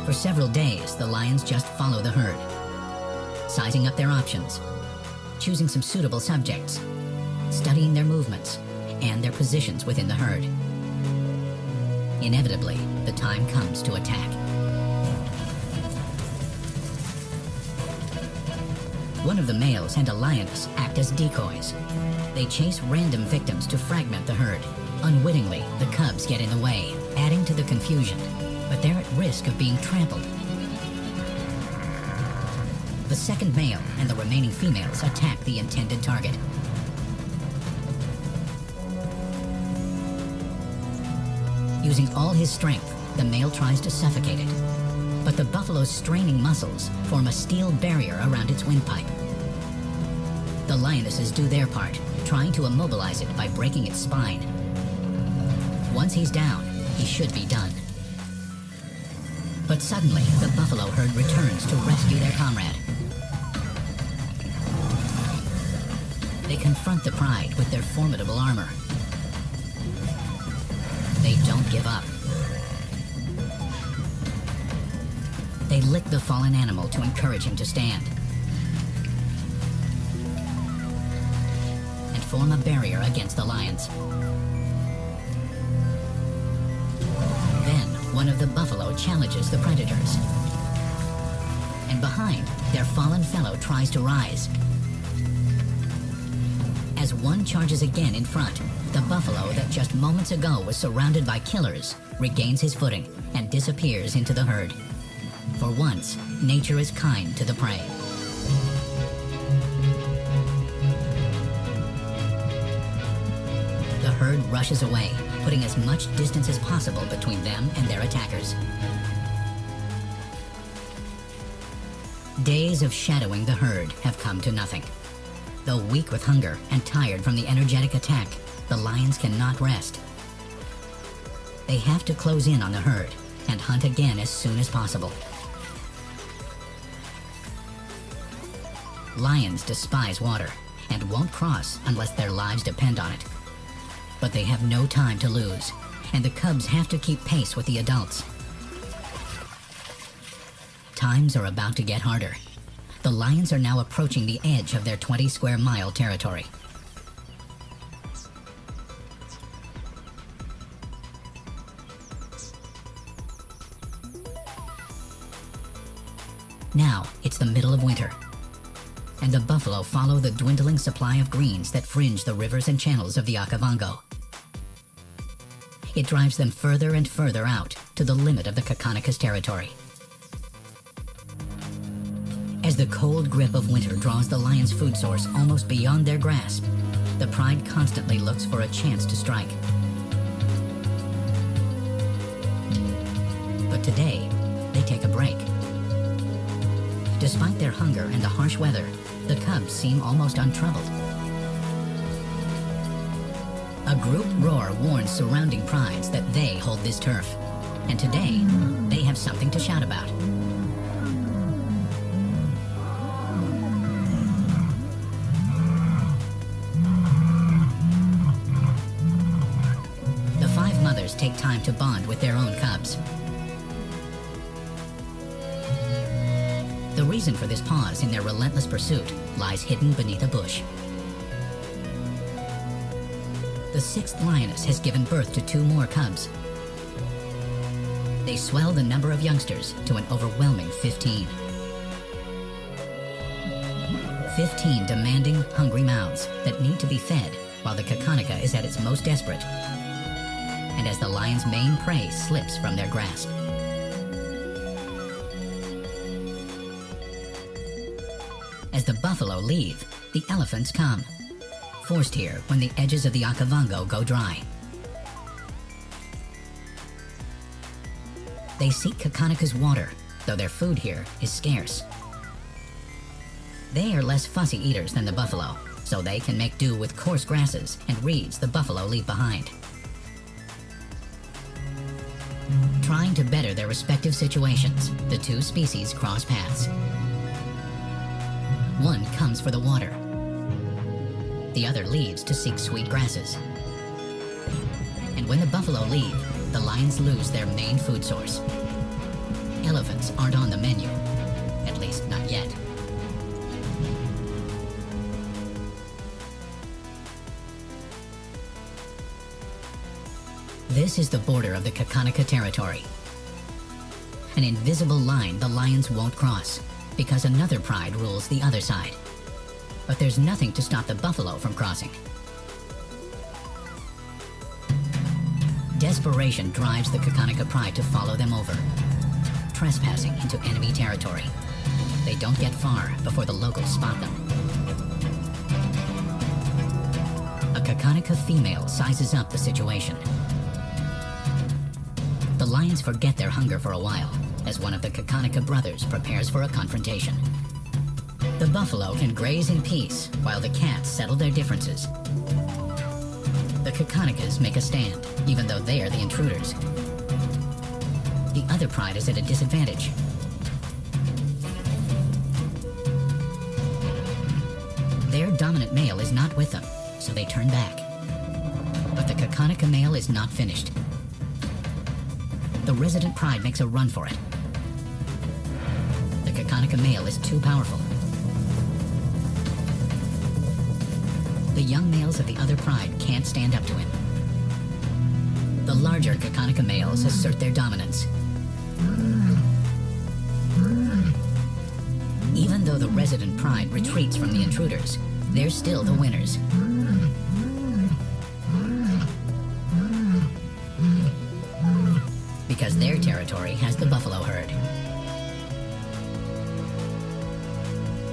For several days, the lions just follow the herd, sizing up their options, choosing some suitable subjects, studying their movements, and their positions within the herd. Inevitably, the time comes to attack. One of the males and a lioness act as decoys. They chase random victims to fragment the herd. Unwittingly, the cubs get in the way, adding to the confusion, but they're at risk of being trampled. The second male and the remaining females attack the intended target. Using all his strength, the male tries to suffocate it, but the buffalo's straining muscles form a steel barrier around its windpipe. The lionesses do their part, trying to immobilize it by breaking its spine. Once he's down, he should be done. But suddenly, the buffalo herd returns to rescue their comrade. They confront the pride with their formidable armor. They don't give up. They lick the fallen animal to encourage him to stand, and form a barrier against the lions. Then, one of the buffalo challenges the predators. And behind, their fallen fellow tries to rise. As one charges again in front, the buffalo that just moments ago was surrounded by killers regains his footing and disappears into the herd. For once, nature is kind to the prey. The herd rushes away, putting as much distance as possible between them and their attackers. Days of shadowing the herd have come to nothing. Though weak with hunger and tired from the energetic attack, the lions cannot rest. They have to close in on the herd and hunt again as soon as possible. Lions despise water and won't cross unless their lives depend on it. But they have no time to lose, and the cubs have to keep pace with the adults. Times are about to get harder. The lions are now approaching the edge of their 20-square-mile territory. Now, it's the middle of winter, and the buffalo follow the dwindling supply of greens that fringe the rivers and channels of the Okavango. It drives them further and further out to the limit of the Kakanaka's territory. As the cold grip of winter draws the lion's food source almost beyond their grasp, the pride constantly looks for a chance to strike. But today, they take a break. Despite their hunger and the harsh weather, the cubs seem almost untroubled. A group roar warns surrounding prides that they hold this turf, and today, they have something to shout about. The five mothers take time to bond with their own cubs. The reason for this pause in their relentless pursuit lies hidden beneath a bush. The sixth lioness has given birth to 2 more cubs. They swell the number of youngsters to an overwhelming 15. 15 demanding, hungry mouths that need to be fed while the Kakanaka is at its most desperate, and as the lion's main prey slips from their grasp. As the buffalo leave, the elephants come, forced here when the edges of the Okavango go dry. They seek Kakanaka's water, though their food here is scarce. They are less fussy eaters than the buffalo, so they can make do with coarse grasses and reeds the buffalo leave behind. Trying to better their respective situations, the 2 species cross paths. One comes for the water. The other leaves to seek sweet grasses. And when the buffalo leave, the lions lose their main food source. Elephants aren't on the menu. At least, not yet. This is the border of the Kakanika territory. An invisible line the lions won't cross, because another pride rules the other side. But there's nothing to stop the buffalo from crossing. Desperation drives the Kakanika pride to follow them over, trespassing into enemy territory. They don't get far before the locals spot them. A Kakanika female sizes up the situation. The lions forget their hunger for a while, as one of the Kakanika brothers prepares for a confrontation. The buffalo can graze in peace while the cats settle their differences. The Kakanikas make a stand, even though they are the intruders. The other pride is at a disadvantage. Their dominant male is not with them, so they turn back. But the Kakanika male is not finished. The resident pride makes a run for it. The Kakanika male is too powerful. The young males of the other pride can't stand up to him. The larger Kakanika males assert their dominance. Even though the resident pride retreats from the intruders, they're still the winners. Because their territory has the buffalo herd.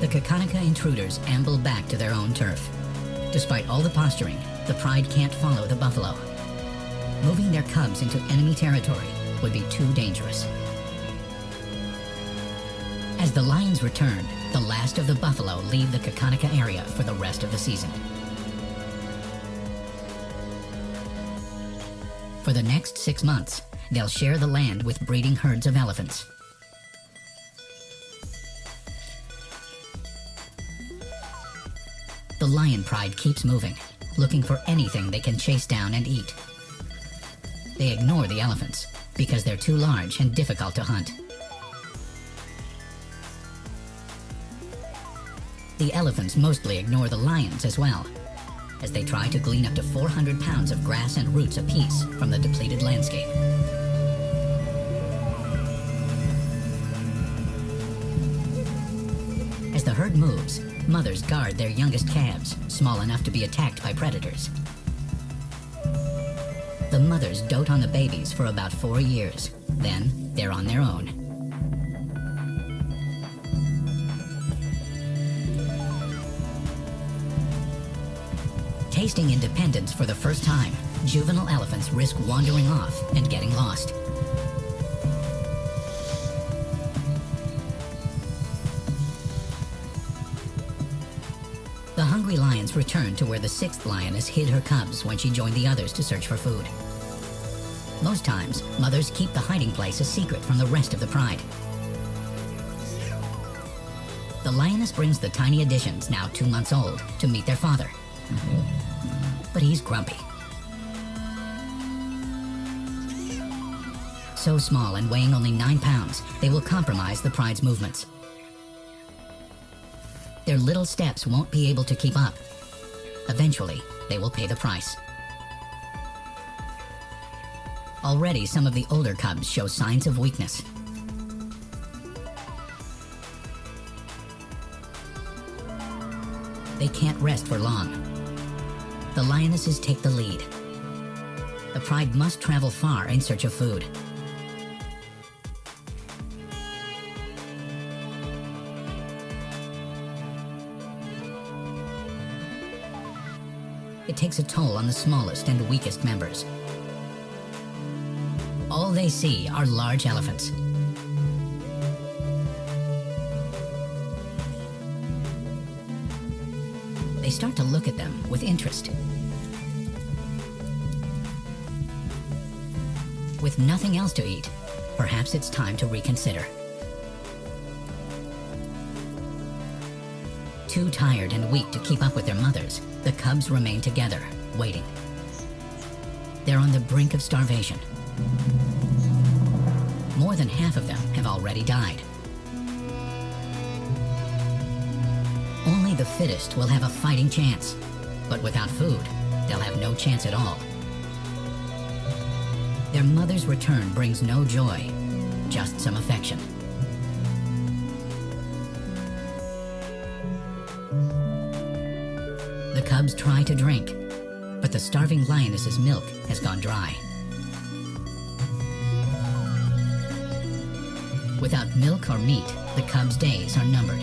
The Kakanika intruders amble back to their own turf. Despite all the posturing, the pride can't follow the buffalo. Moving their cubs into enemy territory would be too dangerous. As the lions return, the last of the buffalo leave the Kakanika area for the rest of the season. For the next 6 months, they'll share the land with breeding herds of elephants. The lion pride keeps moving, looking for anything they can chase down and eat. They ignore the elephants because they're too large and difficult to hunt. The elephants mostly ignore the lions as well, as they try to glean up to 400 pounds of grass and roots apiece from the depleted landscape. As the herd moves, mothers guard their youngest calves, small enough to be attacked by predators. The mothers dote on the babies for about 4 years. Then, they're on their own. Tasting independence for the first time, juvenile elephants risk wandering off and getting lost. The hungry lions return to where the 6th lioness hid her cubs when she joined the others to search for food. Most times, mothers keep the hiding place a secret from the rest of the pride. The lioness brings the tiny additions, now 2 months old, to meet their father. But he's grumpy. So small and weighing only 9 pounds, they will compromise the pride's movements. Their little steps won't be able to keep up. Eventually, they will pay the price. Already, some of the older cubs show signs of weakness. They can't rest for long. The lionesses take the lead. The pride must travel far in search of food. It takes a toll on the smallest and weakest members. All they see are large elephants. They start to look at them with interest. With nothing else to eat, perhaps it's time to reconsider. Too tired and weak to keep up with their mothers, the cubs remain together, waiting. They're on the brink of starvation. More than half of them have already died. Only the fittest will have a fighting chance, but without food, they'll have no chance at all. Their mother's return brings no joy, just some affection. The cubs try to drink, but the starving lioness's milk has gone dry. Without milk or meat, the cubs' days are numbered.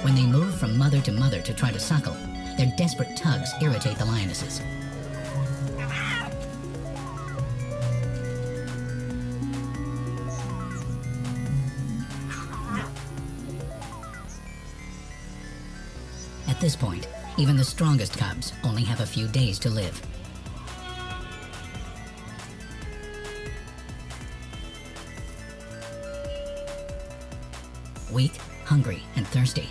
When they move from mother to try to suckle, their desperate tugs irritate the lionesses. At this point, even the strongest cubs only have a few days to live. Weak, hungry, and thirsty,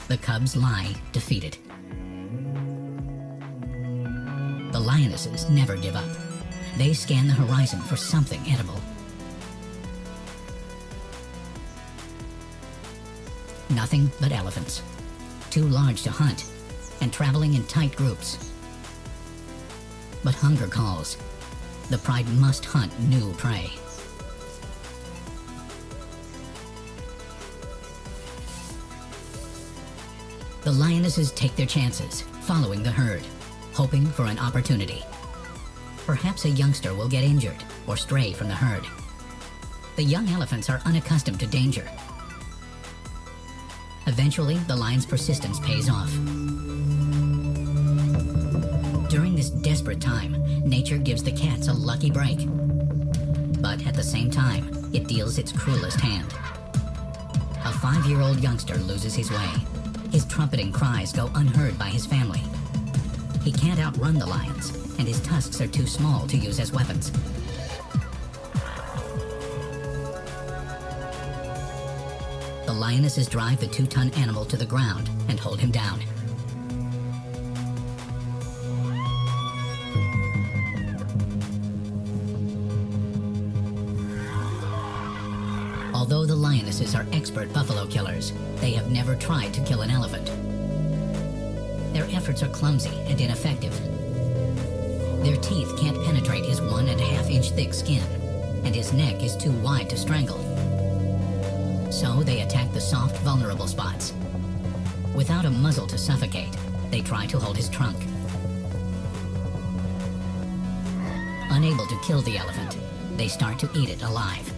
the cubs lie defeated. The lionesses never give up. They scan the horizon for something edible. Nothing but elephants. Too large to hunt, and traveling in tight groups. But hunger calls. The pride must hunt new prey. The lionesses take their chances, following the herd, hoping for an opportunity. Perhaps a youngster will get injured or stray from the herd. The young elephants are unaccustomed to danger. Eventually, the lion's persistence pays off. During this desperate time, nature gives the cats a lucky break. But at the same time, it deals its cruelest hand. A 5-year-old youngster loses his way. His trumpeting cries go unheard by his family. He can't outrun the lions, and his tusks are too small to use as weapons. The lionesses drive the 2-ton animal to the ground and hold him down. Although the lionesses are expert buffalo killers, they have never tried to kill an elephant. Their efforts are clumsy and ineffective. Their teeth can't penetrate his 1.5-inch thick skin, and his neck is too wide to strangle. So they attack the soft, vulnerable spots. Without a muzzle to suffocate, they try to hold his trunk. Unable to kill the elephant, they start to eat it alive.